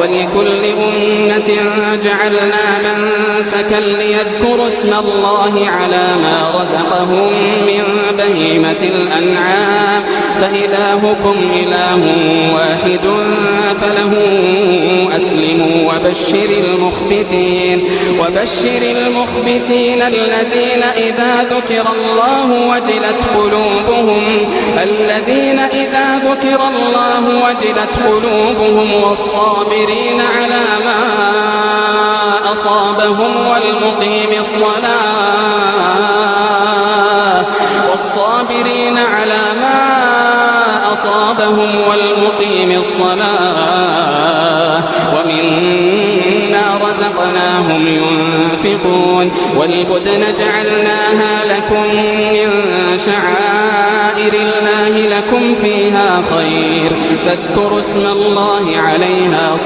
ولكل أمة جعلنا منسكا ليذكروا اسم الله على ما رزقهم من بهيمة الأنعام فإلهكم إله واحد فله أسلموا وبشر المخبتين الذين إذا ذكر الله وجلت قلوبهم والصابرين على ما أصابهم والمقيم الصلاة ومما رزقناهم ينفقون والبدن جعلناها لكم من شعائر الله لكم فيها خير فاذكروا اسم الله عليها